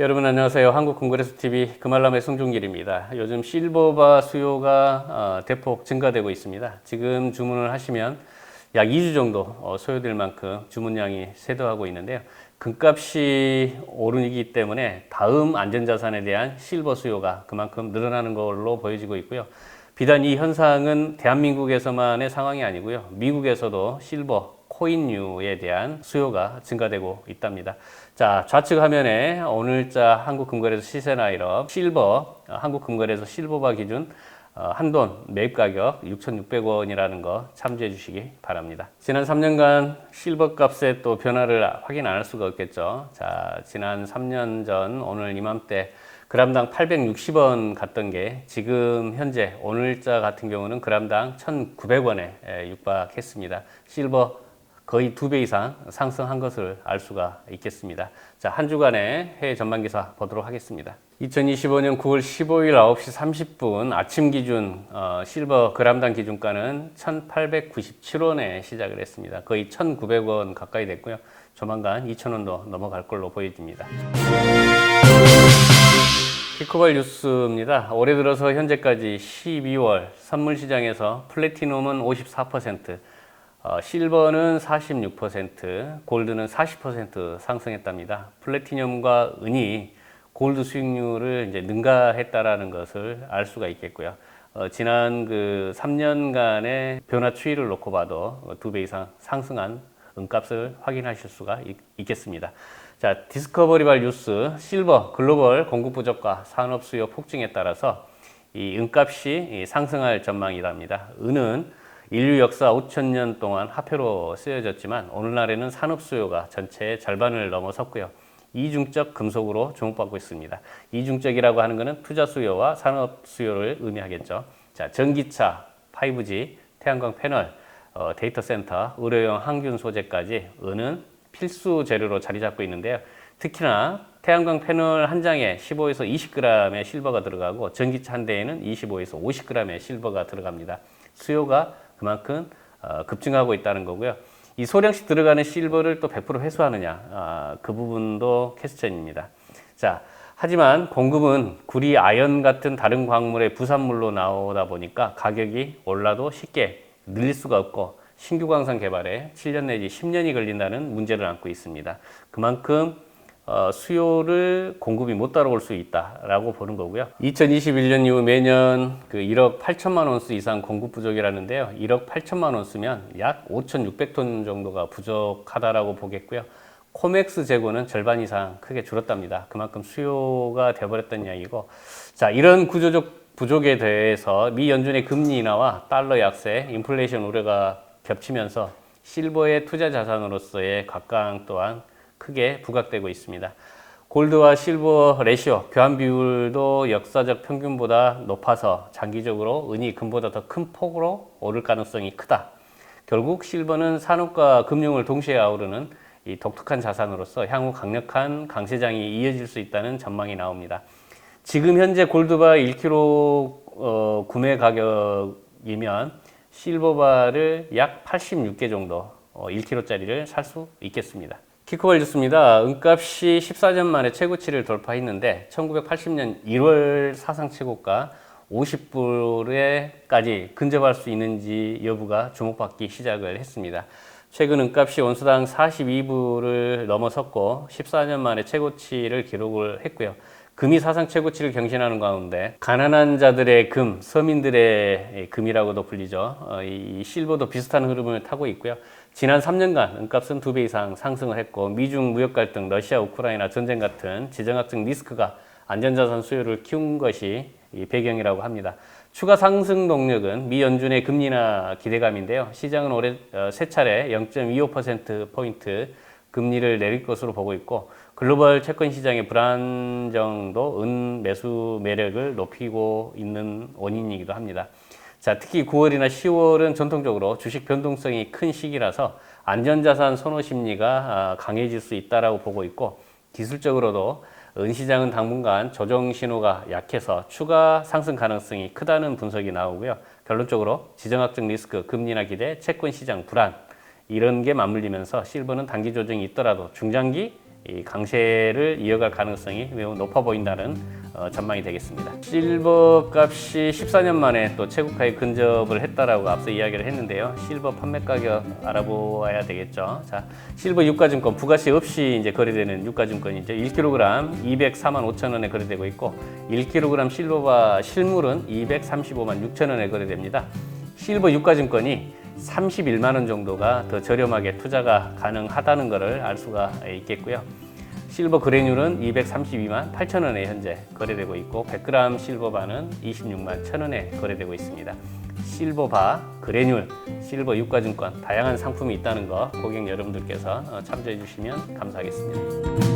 여러분 안녕하세요. 한국금거래소TV 금알람의 송종길입니다. 요즘 실버바 수요가 대폭 증가되고 있습니다. 지금 주문을 하시면 약 2주 정도 소요될 만큼 주문량이 쇄도하고 있는데요. 금값이 오르기 때문에 다음 안전자산에 대한 실버 수요가 그만큼 늘어나는 걸로 보여지고 있고요. 비단 이 현상은 대한민국에서만의 상황이 아니고요. 미국에서도 실버 코인류에 대한 수요가 증가되고 있답니다. 자, 좌측 화면에 오늘자 한국금거래소 시세나이럽 실버, 한국금거래소 실버바 기준 한돈 매입 가격 6,600원이라는 거 참조해 주시기 바랍니다. 지난 3년간 실버 값의 또 변화를 확인 안 할 수가 없겠죠. 자, 지난 3년 전 오늘 이맘때 그람당 860원 갔던 게 지금 현재 오늘자 같은 경우는 그람당 1,900원에 육박했습니다. 실버 거의 2배 이상 상승한 것을 알 수가 있겠습니다. 자, 한 주간의 해외 전망기사 보도록 하겠습니다. 2025년 9월 15일 9시 30분 아침 기준 실버 그람당 기준가는 1,897원에 시작을 했습니다. 거의 1,900원 가까이 됐고요. 조만간 2,000원도 넘어갈 걸로 보여집니다. 피코발 뉴스입니다. 올해 들어서 현재까지 12월 선물 시장에서 플래티넘은 54%, 실버는 46%, 골드는 40% 상승했답니다. 플래티넘과 은이 골드 수익률을 이제 능가했다라는 것을 알 수가 있겠고요. 지난 그 3년간의 변화 추이를 놓고 봐도 2배 이상 상승한 은값을 확인하실 수가 있겠습니다. 자, 디스커버리발 뉴스, 실버 글로벌 공급 부족과 산업 수요 폭증에 따라서 이 은값이 상승할 전망이랍니다. 은은 인류 역사 5,000년 동안 화폐로 쓰여졌지만 오늘날에는 산업 수요가 전체의 절반을 넘어섰고요. 이중적 금속으로 주목받고 있습니다. 이중적이라고 하는 것은 투자 수요와 산업 수요를 의미하겠죠. 자, 전기차, 5G, 태양광 패널, 데이터 센터, 의료용 항균 소재까지 은은 필수 재료로 자리 잡고 있는데요. 특히나 태양광 패널 한 장에 15에서 20g의 실버가 들어가고 전기차 한 대에는 25에서 50g의 실버가 들어갑니다. 수요가 그만큼 급증하고 있다는 거고요. 이 소량씩 들어가는 실버를 또 100% 회수하느냐, 그 부분도 퀘스천입니다. 자, 하지만 공급은 구리, 아연 같은 다른 광물의 부산물로 나오다 보니까 가격이 올라도 쉽게 늘릴 수가 없고 신규 광산 개발에 7년 내지 10년이 걸린다는 문제를 안고 있습니다. 그만큼 수요를 공급이 못 따라올 수 있다라고 보는 거고요. 2021년 이후 매년 그 1억 8천만 온스 이상 공급 부족이라는데요. 1억 8천만 온스면 약 5,600톤 정도가 부족하다라고 보겠고요. 코맥스 재고는 절반 이상 크게 줄었답니다. 그만큼 수요가 돼버렸던 이야기고, 자, 이런 구조적 부족에 대해서 미 연준의 금리 인하와 달러 약세, 인플레이션 우려가 겹치면서 실버의 투자 자산으로서의 각광 또한 크게 부각되고 있습니다. 골드와 실버 레시오, 교환 비율도 역사적 평균보다 높아서 장기적으로 은이 금보다 더 큰 폭으로 오를 가능성이 크다. 결국 실버는 산업과 금융을 동시에 아우르는 이 독특한 자산으로서 향후 강력한 강세장이 이어질 수 있다는 전망이 나옵니다. 지금 현재 골드바 1kg 구매 가격이면 실버바를 약 86개 정도 1kg짜리를 살 수 있겠습니다. 키코발 뉴스입니다. 은값이 14년 만에 최고치를 돌파했는데 1980년 1월 사상 최고가 50불에까지 근접할 수 있는지 여부가 주목받기 시작을 했습니다. 최근 은값이 온수당 42불을 넘어섰고 14년 만에 최고치를 기록을 했고요. 금이 사상 최고치를 경신하는 가운데 가난한 자들의 금, 서민들의 금이라고도 불리죠. 이 실버도 비슷한 흐름을 타고 있고요. 지난 3년간 은값은 2배 이상 상승을 했고 미중 무역 갈등, 러시아 우크라이나 전쟁 같은 지정학적 리스크가 안전자산 수요를 키운 것이 배경이라고 합니다. 추가 상승 동력은 미 연준의 금리 인하 기대감인데요. 시장은 올해 3차례 0.25%포인트 금리를 내릴 것으로 보고 있고 글로벌 채권 시장의 불안정도 은 매수 매력을 높이고 있는 원인이기도 합니다. 자, 특히 9월이나 10월은 전통적으로 주식 변동성이 큰 시기라서 안전자산 선호 심리가 강해질 수 있다라고 보고 있고 기술적으로도 은 시장은 당분간 조정 신호가 약해서 추가 상승 가능성이 크다는 분석이 나오고요. 결론적으로 지정학적 리스크, 금리 인하 기대, 채권 시장 불안 이런 게 맞물리면서 실버는 단기 조정이 있더라도 중장기 이 강세를 이어갈 가능성이 매우 높아 보인다는 전망이 되겠습니다. 실버 값이 14년 만에 또 최고가에 근접을 했다라고 앞서 이야기를 했는데요. 실버 판매 가격 알아보아야 되겠죠. 자, 실버 유가증권 부가세 없이 이제 거래되는 유가증권이죠. 1kg 204만 5천 원에 거래되고 있고 1kg 실버바 실물은 235만 6천 원에 거래됩니다. 실버 유가증권이 31만 원 정도가 더 저렴하게 투자가 가능하다는 것을 알 수가 있겠고요. 실버 그래듈은 232만 8천 원에 현재 거래되고 있고 100g 실버바는 26만 1천 원에 거래되고 있습니다. 실버바, 그래듈, 실버 유가증권 다양한 상품이 있다는 거 고객 여러분들께서 참조해 주시면 감사하겠습니다.